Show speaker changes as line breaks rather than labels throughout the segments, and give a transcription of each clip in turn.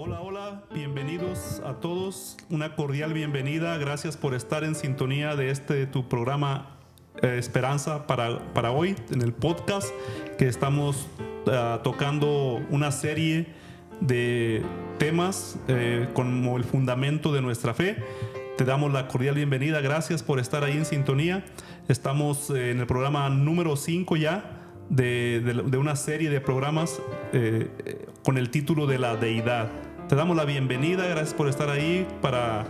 Hola, hola, bienvenidos a todos, una cordial bienvenida, gracias por estar en sintonía de tu programa Esperanza para hoy, en el podcast que estamos tocando una serie de temas como el fundamento de nuestra fe. Te damos la cordial bienvenida, gracias por estar ahí en sintonía. Estamos en el programa número 5 ya de una serie de programas con el título de la deidad. Te damos la bienvenida, gracias por estar ahí para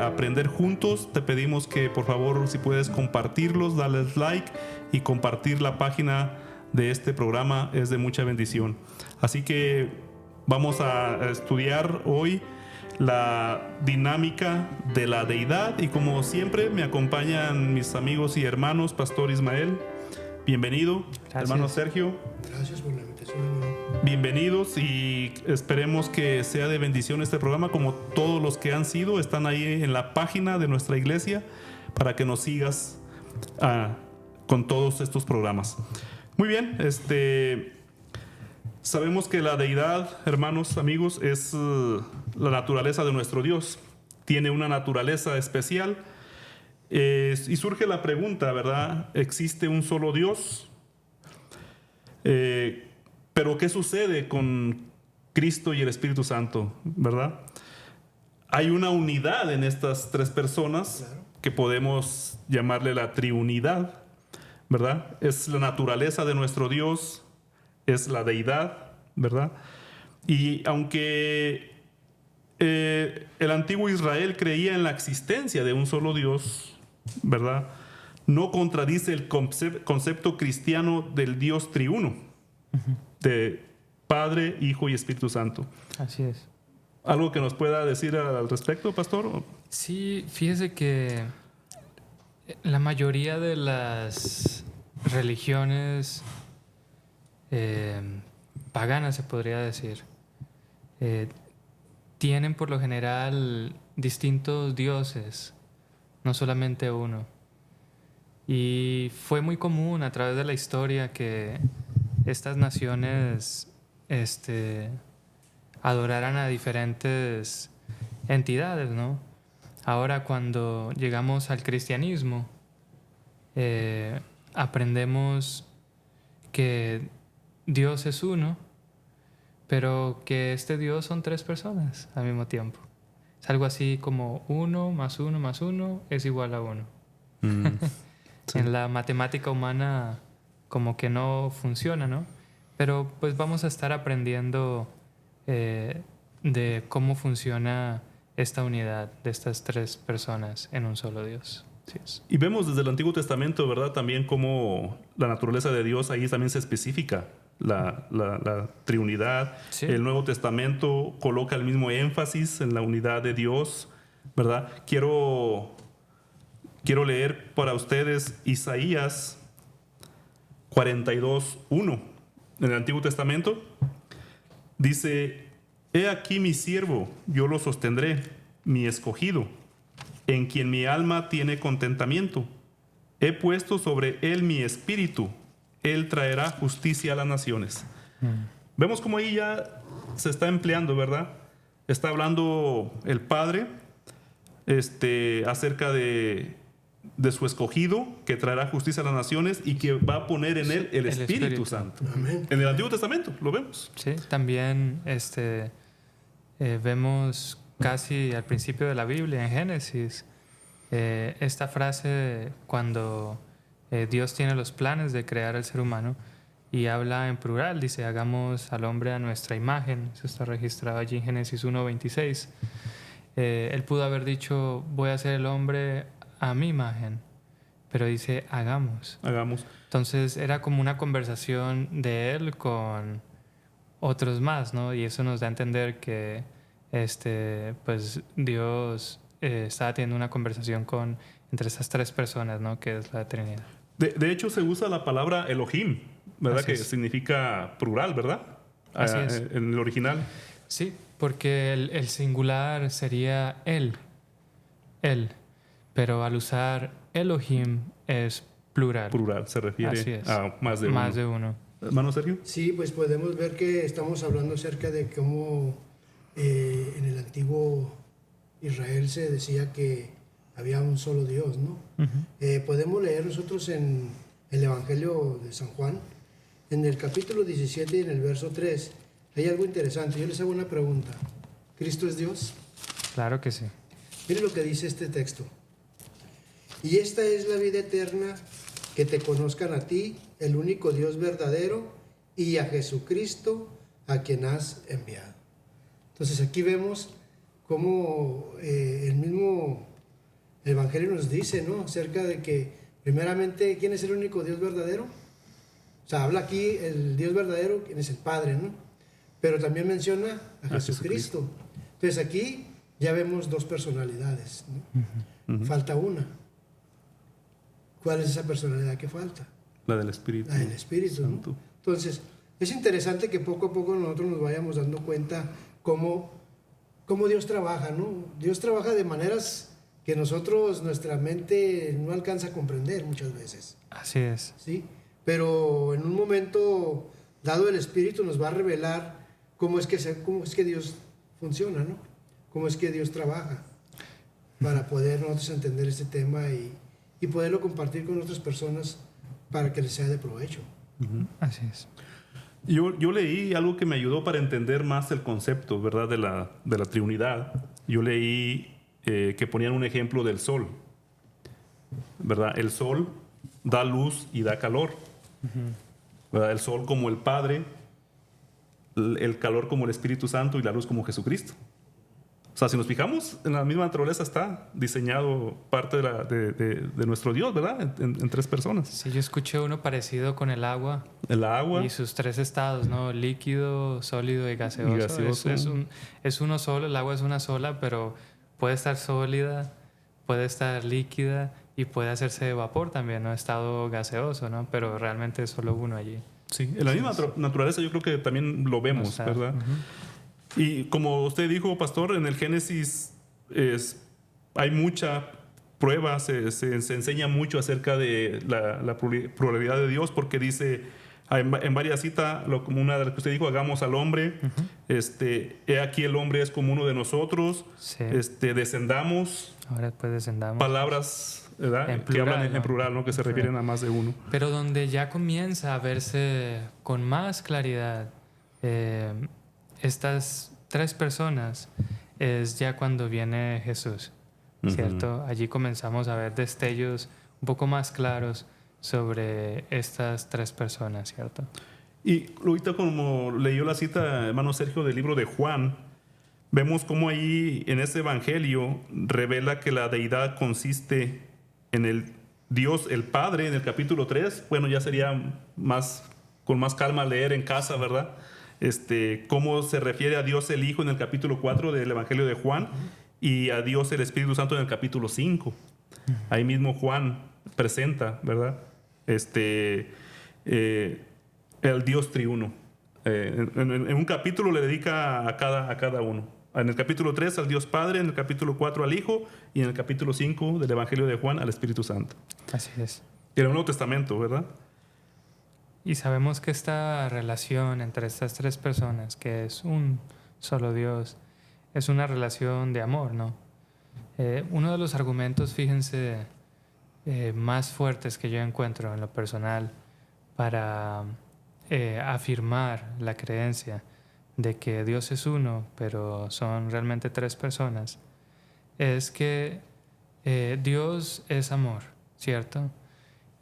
aprender juntos. Te pedimos que por favor, si puedes compartirlos, darles like y compartir la página de este programa, es de mucha bendición. Así que vamos a estudiar hoy la dinámica de la deidad y como siempre me acompañan mis amigos y hermanos, Pastor Ismael. Bienvenido, gracias. Hermano Sergio.
Gracias por la invitación, hermano.
Bienvenidos y esperemos que sea de bendición este programa, como todos los que han sido, están ahí en la página de nuestra iglesia para que nos sigas con todos estos programas. Muy bien, sabemos que la deidad, hermanos, amigos, es la naturaleza de nuestro Dios. Tiene una naturaleza especial. Y surge la pregunta, ¿verdad? ¿Existe un solo Dios? Pero ¿qué sucede con Cristo y el Espíritu Santo, verdad? Hay una unidad en estas tres personas, claro, que podemos llamarle la triunidad, ¿verdad? Es la naturaleza de nuestro Dios, es la deidad, ¿verdad? Y aunque el antiguo Israel creía en la existencia de un solo Dios, ¿verdad? No contradice el concepto cristiano del Dios triuno, de Padre, Hijo y Espíritu Santo.
Así es.
¿Algo que nos pueda decir al respecto, pastor?
Sí, fíjese que la mayoría de las religiones paganas, se podría decir, tienen por lo general distintos dioses, no solamente uno. Y fue muy común a través de la historia que estas naciones adoraran a diferentes entidades, ¿no? Ahora, cuando llegamos al cristianismo, aprendemos que Dios es uno, pero que este Dios son tres personas al mismo tiempo. Es algo así como 1 más 1 más 1 es igual a 1. Sí. En la matemática humana como que no funciona, ¿no? Pero pues vamos a estar aprendiendo de cómo funciona esta unidad de estas tres personas en un solo Dios. Sí.
Y vemos desde el Antiguo Testamento, ¿verdad? También cómo la naturaleza de Dios ahí también se especifica. La triunidad. Sí. El Nuevo Testamento coloca el mismo énfasis en la unidad de Dios, ¿verdad? Quiero leer para ustedes Isaías 42:1 en el Antiguo Testamento. Dice: He aquí mi siervo, yo lo sostendré, mi escogido, en quien mi alma tiene contentamiento. He puesto sobre él mi espíritu. Él traerá justicia a las naciones. Vemos como ahí ya se está empleando, ¿verdad? Está hablando el Padre acerca de su escogido, que traerá justicia a las naciones y que va a poner en él el Espíritu Santo. Amén. En el Antiguo Testamento lo vemos.
Sí, también vemos casi al principio de la Biblia, en Génesis, esta frase cuando Dios tiene los planes de crear al ser humano y habla en plural, dice: hagamos al hombre a nuestra imagen. Eso está registrado allí en Génesis 1:26. Él pudo haber dicho: voy a hacer el hombre a mi imagen, pero dice: hagamos. Entonces era como una conversación de él con otros más, ¿no? Y eso nos da a entender que pues Dios estaba teniendo una conversación entre esas tres personas, ¿no? Que es la Trinidad.
De hecho, se usa la palabra Elohim, ¿verdad? Que significa plural, ¿verdad?
Así es.
En el original.
Sí, porque el singular sería él. Pero al usar Elohim es plural.
Plural, se refiere a más de uno. ¿Hermano Sergio?
Sí, pues podemos ver que estamos hablando acerca de cómo en el antiguo Israel se decía que había un solo Dios, ¿no? Podemos leer nosotros en el Evangelio de San Juan, en el capítulo 17 y en el verso 3, hay algo interesante. Yo les hago una pregunta. ¿Cristo es Dios?
Claro que sí.
Mire lo que dice este texto. Y esta es la vida eterna, que te conozcan a ti, el único Dios verdadero, y a Jesucristo, a quien has enviado. Entonces aquí vemos cómo el mismo Evangelio nos dice, ¿no?, acerca de que primeramente, ¿quién es el único Dios verdadero? O sea, habla aquí el Dios verdadero, quien es el Padre, ¿no? Pero también menciona a Jesucristo. Entonces aquí ya vemos dos personalidades, ¿no? Falta una. ¿Cuál es esa personalidad que falta?
La del Espíritu.
La del Espíritu, ¿no? Entonces, es interesante que poco a poco nosotros nos vayamos dando cuenta cómo Dios trabaja, ¿no? Dios trabaja de maneras que nuestra mente no alcanza a comprender muchas veces.
Así es.
¿Sí? Pero en un momento dado el Espíritu nos va a revelar cómo es que Dios funciona, ¿no? Cómo es que Dios trabaja para poder nosotros entender este tema y poderlo compartir con otras personas para que les sea de provecho.
Así es.
Yo leí algo que me ayudó para entender más el concepto, ¿verdad?, de la Trinidad. Yo leí que ponían un ejemplo del sol, ¿verdad? El sol da luz y da calor, ¿verdad? El sol como el Padre, el calor como el Espíritu Santo y la luz como Jesucristo. O sea, si nos fijamos, en la misma naturaleza está diseñado parte de nuestro Dios, ¿verdad? En tres personas.
Sí, yo escuché uno parecido con el agua.
El agua.
Y sus tres estados, ¿no? Líquido, sólido y gaseoso. Es uno solo, el agua es una sola, pero puede estar sólida, puede estar líquida y puede hacerse de vapor también, ¿no? Estado gaseoso, ¿no? Pero realmente es solo uno allí.
Sí, en la misma naturaleza yo creo que también lo vemos, ¿verdad? Y como usted dijo, pastor, en el Génesis hay mucha prueba, se enseña mucho acerca de la pluralidad de Dios, porque dice en varias citas, como una de las que usted dijo, hagamos al hombre, he aquí el hombre es como uno de nosotros,
Sí.
Descendamos.
Ahora pues descendamos.
Palabras, ¿verdad?,
En
que
plural,
hablan en
¿no?
plural, ¿no?, que se refieren a más de uno.
Pero donde ya comienza a verse con más claridad estas tres personas es ya cuando viene Jesús, ¿cierto? Allí comenzamos a ver destellos un poco más claros sobre estas tres personas, ¿cierto?
Y ahorita, como leyó la cita, hermano Sergio, del libro de Juan, vemos cómo ahí en ese evangelio revela que la deidad consiste en el Dios, el Padre, en el capítulo 3. Bueno, ya sería con más calma leer en casa, ¿verdad? Cómo se refiere a Dios el Hijo en el capítulo 4 del evangelio de Juan y a Dios el Espíritu Santo en el capítulo 5. Ahí mismo Juan presenta, ¿verdad?, el Dios triuno. En un capítulo le dedica a cada uno. En el capítulo 3 al Dios Padre, en el capítulo 4 al Hijo y en el capítulo 5 del Evangelio de Juan al Espíritu Santo.
Así es.
Y en el Nuevo Testamento, ¿verdad?
Y sabemos que esta relación entre estas tres personas, que es un solo Dios, es una relación de amor, ¿no? Uno de los argumentos, fíjense, más fuertes que yo encuentro en lo personal para afirmar la creencia de que Dios es uno, pero son realmente tres personas, es que Dios es amor, ¿cierto?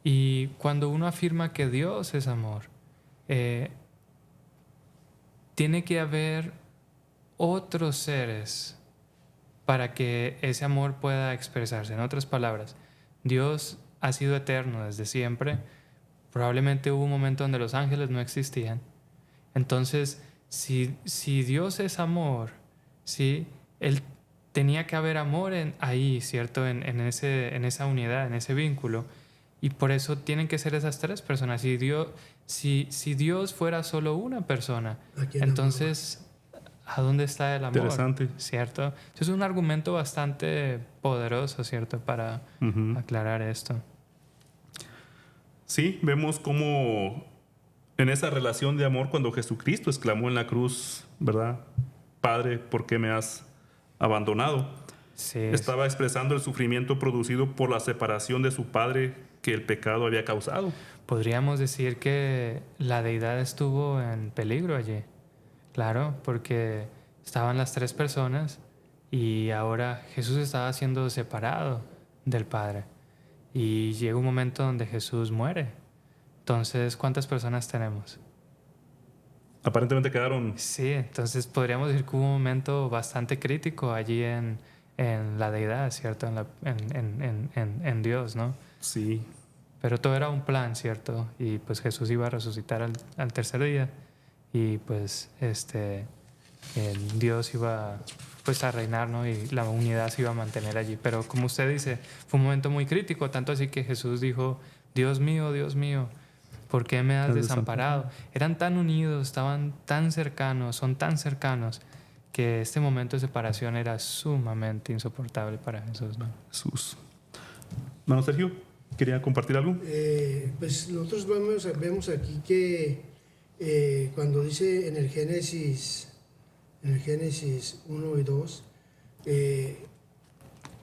Y cuando uno afirma que Dios es amor, tiene que haber otros seres para que ese amor pueda expresarse. En otras palabras, Dios ha sido eterno desde siempre. Probablemente hubo un momento donde los ángeles no existían. Entonces, si Dios es amor, ¿sí?, Él tenía que haber amor ahí, ¿cierto? En esa unidad, en ese vínculo. Y por eso tienen que ser esas tres personas. Si Dios fuera solo una persona, entonces, ¿a dónde está el amor?
Interesante.
¿Cierto? Es un argumento bastante poderoso, ¿cierto? Para aclarar esto.
Sí, vemos cómo en esa relación de amor, cuando Jesucristo exclamó en la cruz, ¿verdad?, Padre, ¿por qué me has abandonado?
Sí,
Estaba expresando el sufrimiento producido por la separación de su padre que el pecado había causado.
podríamos decir que la deidad estuvo en peligro allí. Claro, porque estaban las tres personas y ahora Jesús estaba siendo separado del Padre. Y llega un momento donde Jesús muere. Entonces, ¿cuántas personas tenemos?
Aparentemente quedaron,
Sí, entonces podríamos decir que hubo un momento bastante crítico allí en la deidad, ¿cierto? En Dios, ¿no?
sí,
Pero todo era un plan, ¿cierto? Y pues Jesús iba a resucitar al tercer día y pues el Dios iba pues a reinar, ¿no? Y la unidad se iba a mantener allí. Pero como usted dice, fue un momento muy crítico, tanto así que Jesús dijo, Dios mío, ¿por qué me has desamparado? Eran tan unidos, estaban tan cercanos, son tan cercanos, que este momento de separación era sumamente insoportable para Jesús, ¿no?
Jesús. Hermano Sergio, ¿quería compartir algo?
Pues nosotros vemos aquí que cuando dice en el Génesis 1 y 2,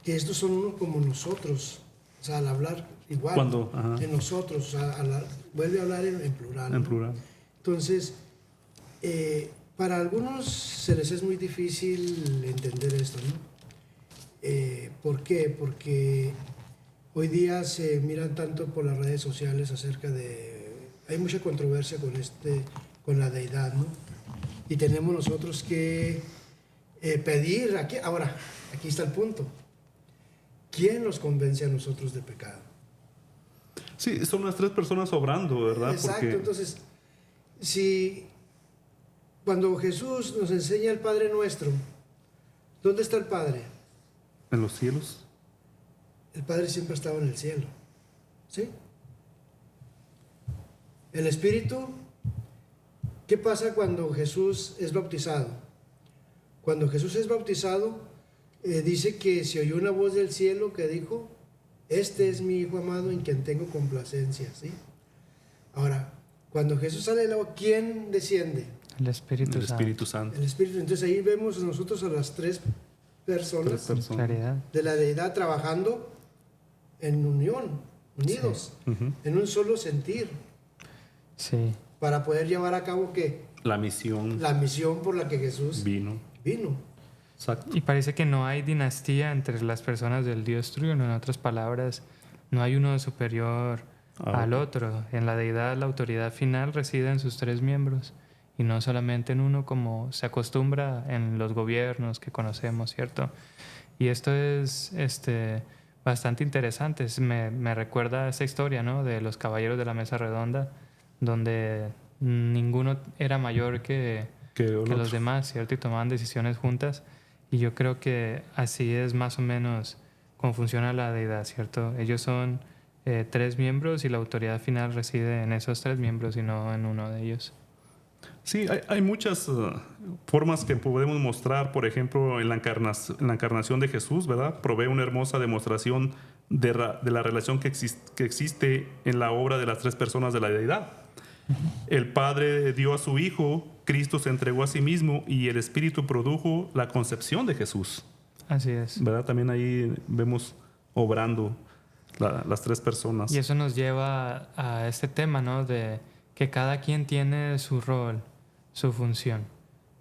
que estos son uno como nosotros, o sea, al hablar igual
Cuando, ajá,
de nosotros, o sea, vuelve a hablar en plural.
en
¿no?
plural.
Entonces, para algunos se les es muy difícil entender esto, ¿no? ¿Por qué? Porque hoy día se miran tanto por las redes sociales acerca de... Hay mucha controversia con la deidad, ¿no? Y tenemos nosotros que pedir... Aquí está el punto. ¿Quién nos convence a nosotros de pecado?
Sí, son las tres personas obrando, ¿verdad?
Exacto,
Porque
entonces, si cuando Jesús nos enseña el Padre Nuestro, ¿dónde está el Padre?
en los cielos,
El Padre siempre estaba en el cielo, ¿sí? El Espíritu, ¿qué pasa cuando Jesús es bautizado? Cuando Jesús es bautizado, dice que se oyó una voz del cielo que dijo, este es mi Hijo amado en quien tengo complacencia, ¿sí? Ahora, cuando Jesús sale del agua, ¿quién desciende?
El Espíritu
el
Santo.
Espíritu Santo.
El Espíritu. Entonces ahí vemos nosotros a las tres personas,
Tres personas.
Claridad.
de la deidad trabajando en unión, unidos,
Ujú.
en un solo sentir,
Sí.
para poder llevar a cabo ¿qué?
La misión
La misión por la que Jesús
vino.
vino.
Exacto.
Y parece que no hay dinastía entre las personas del Dios Triuno. En otras palabras, no hay uno superior al otro. En la deidad, la autoridad final reside en sus tres miembros y no solamente en uno como se acostumbra en los gobiernos que conocemos, ¿cierto? Y esto es bastante interesante. Me recuerda a esa historia, ¿no? De los caballeros de la mesa redonda, donde ninguno era mayor que los demás, ¿cierto? Y tomaban decisiones juntas. Y yo creo que así es más o menos cómo funciona la deidad, ¿cierto? Ellos son tres miembros y la autoridad final reside en esos tres miembros y no en uno de ellos.
Sí, hay muchas formas que podemos mostrar, por ejemplo, en la encarnación de Jesús, ¿verdad? Provee una hermosa demostración de la relación que existe en la obra de las tres personas de la deidad. El Padre dio a su Hijo, Cristo se entregó a sí mismo y el Espíritu produjo la concepción de Jesús,
Así es.
¿verdad? También ahí vemos obrando las tres personas.
Y eso nos lleva a este tema, ¿no? De que cada quien tiene su rol, su función.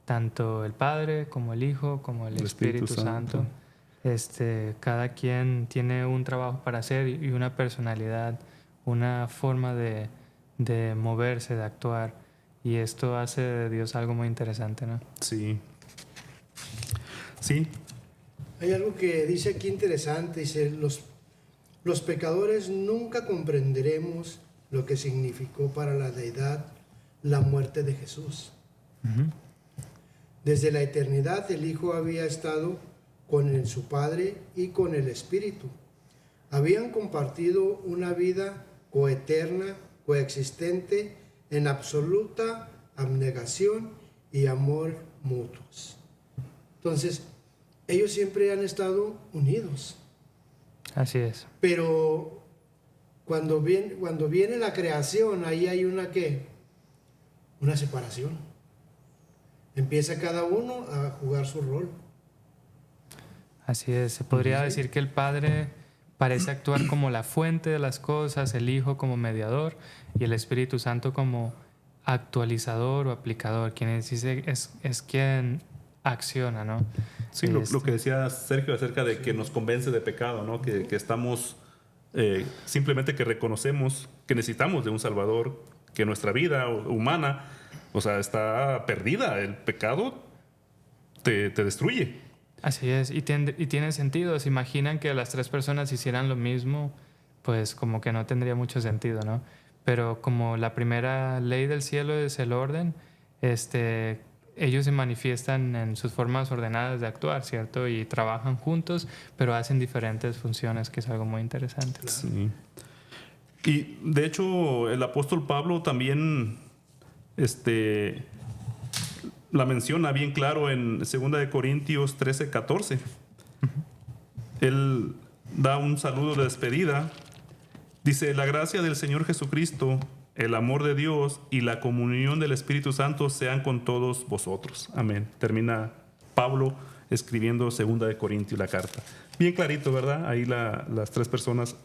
Tanto el Padre como el Hijo, como el Espíritu Santo. Cada quien tiene un trabajo para hacer y una personalidad, una forma de moverse, de actuar. Y esto hace de Dios algo muy interesante, ¿no?
Sí. Sí.
Hay algo que dice aquí interesante, dice, los pecadores nunca comprenderemos lo que significó para la deidad la muerte de Jesús.
Uh-huh.
Desde la eternidad el Hijo había estado con su Padre y con el Espíritu. Habían compartido una vida coeterna, coexistente, en absoluta abnegación y amor mutuos. Entonces, ellos siempre han estado unidos.
Así es.
Pero cuando viene la creación, ahí hay una separación. empieza cada uno a jugar su rol.
Así es, se podría decir que el Padre parece actuar como la fuente de las cosas, el Hijo como mediador y el Espíritu Santo como actualizador o aplicador, quien es quien acciona, ¿no?
Sí, lo que decía Sergio acerca de que nos convence de pecado, ¿no? Que estamos, simplemente que reconocemos que necesitamos de un Salvador, que nuestra vida humana, o sea, está perdida. El pecado te destruye.
Así es, y tiene sentido. Se imaginan que las tres personas hicieran lo mismo, pues como que no tendría mucho sentido, ¿no? Pero como la primera ley del cielo es el orden, ellos se manifiestan en sus formas ordenadas de actuar, ¿cierto? Y trabajan juntos, pero hacen diferentes funciones, que es algo muy interesante.
Sí. Y de hecho, el apóstol Pablo también la menciona bien claro en 2 de Corintios 13:14. Él da un saludo de despedida. Dice: la gracia del Señor Jesucristo, el amor de Dios y la comunión del Espíritu Santo sean con todos vosotros. Amén. Termina Pablo escribiendo 2 de Corintios la carta. Bien clarito, ¿verdad? Ahí las tres personas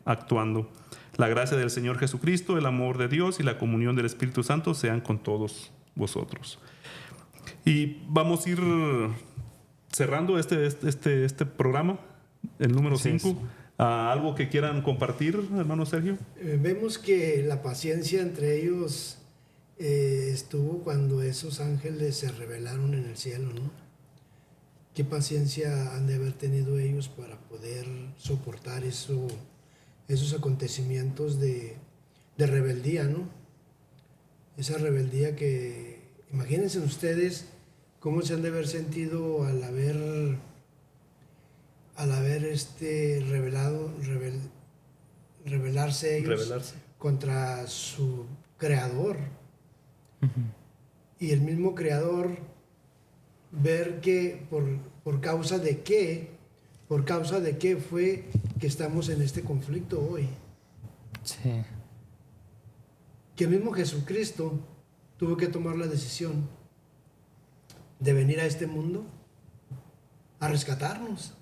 actuando. La gracia del Señor Jesucristo, el amor de Dios y la comunión del Espíritu Santo sean con todos vosotros. Y vamos a ir cerrando este programa, el número 5. ¿Algo que quieran compartir, hermano Sergio?
Vemos que la paciencia entre ellos estuvo cuando esos ángeles se rebelaron en el cielo, ¿no? ¿Qué paciencia han de haber tenido ellos para poder soportar esos acontecimientos de rebeldía, ¿no? Esa rebeldía que, imagínense ustedes cómo se han de haber sentido al haber rebelarse ellos contra su creador. Y el mismo creador ver que por causa de qué fue que estamos en este conflicto hoy.
Sí.
Que el mismo Jesucristo tuvo que tomar la decisión de venir a este mundo a rescatarnos.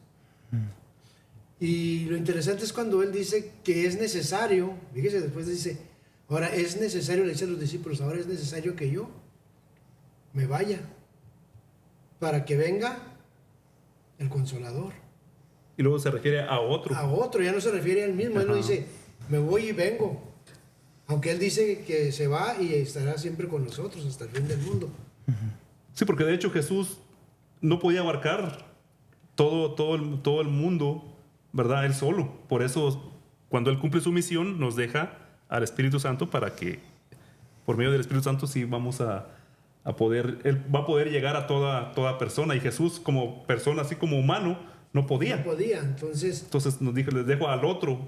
Y lo interesante es cuando Él dice que es necesario, fíjese, después dice, ahora es necesario, le dice a los discípulos, ahora es necesario que yo me vaya para que venga el Consolador.
Y luego se refiere a otro.
A otro, ya no se refiere a él mismo. Ajá. Él no dice, me voy y vengo. Aunque Él dice que se va y estará siempre con nosotros hasta el fin del mundo.
Sí, porque de hecho Jesús no podía abarcar todo el mundo, ¿verdad? Él solo. Por eso, cuando Él cumple su misión, nos deja al Espíritu Santo para que, por medio del Espíritu Santo, sí vamos a poder, Él va a poder llegar a toda persona. Y Jesús, como persona, así como humano, no podía.
No podía, entonces
nos dijo, les dejo al otro,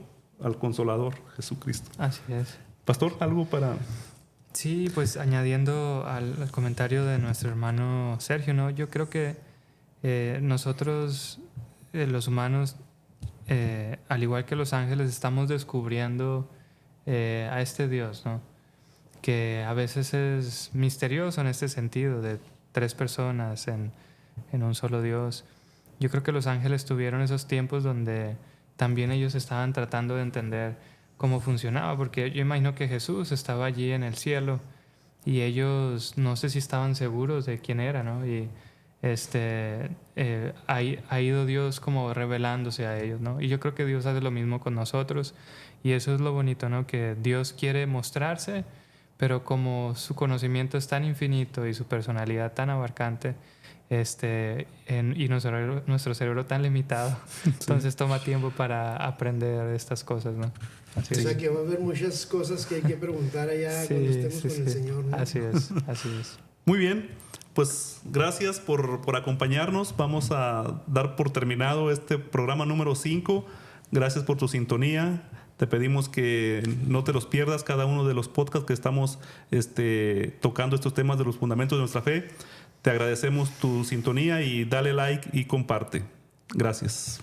al Consolador, Jesucristo.
Así es.
Pastor, ¿algo para...?
Sí, pues añadiendo al comentario de nuestro hermano Sergio, ¿no? Yo creo que nosotros, los humanos, al igual que los ángeles, estamos descubriendo a este Dios, ¿no? Que a veces es misterioso en este sentido, de tres personas en un solo Dios. Yo creo que los ángeles tuvieron esos tiempos donde también ellos estaban tratando de entender cómo funcionaba, porque yo imagino que Jesús estaba allí en el cielo y ellos no sé si estaban seguros de quién era, ¿no? Y ha ido Dios como revelándose a ellos, ¿no? Y yo creo que Dios hace lo mismo con nosotros y eso es lo bonito, ¿no? Que Dios quiere mostrarse, pero como su conocimiento es tan infinito y su personalidad tan abarcante, y nuestro cerebro tan limitado, sí. Entonces toma tiempo para aprender estas cosas, ¿no?
Así o sea que va a haber muchas cosas que hay que preguntar allá cuando estemos con el Señor, ¿no?
Así es.
Muy bien, pues gracias por acompañarnos. Vamos a dar por terminado este programa número 5. Gracias por tu sintonía. Te pedimos que no te los pierdas cada uno de los podcasts que estamos tocando estos temas de los fundamentos de nuestra fe. Te agradecemos tu sintonía y dale like y comparte. Gracias.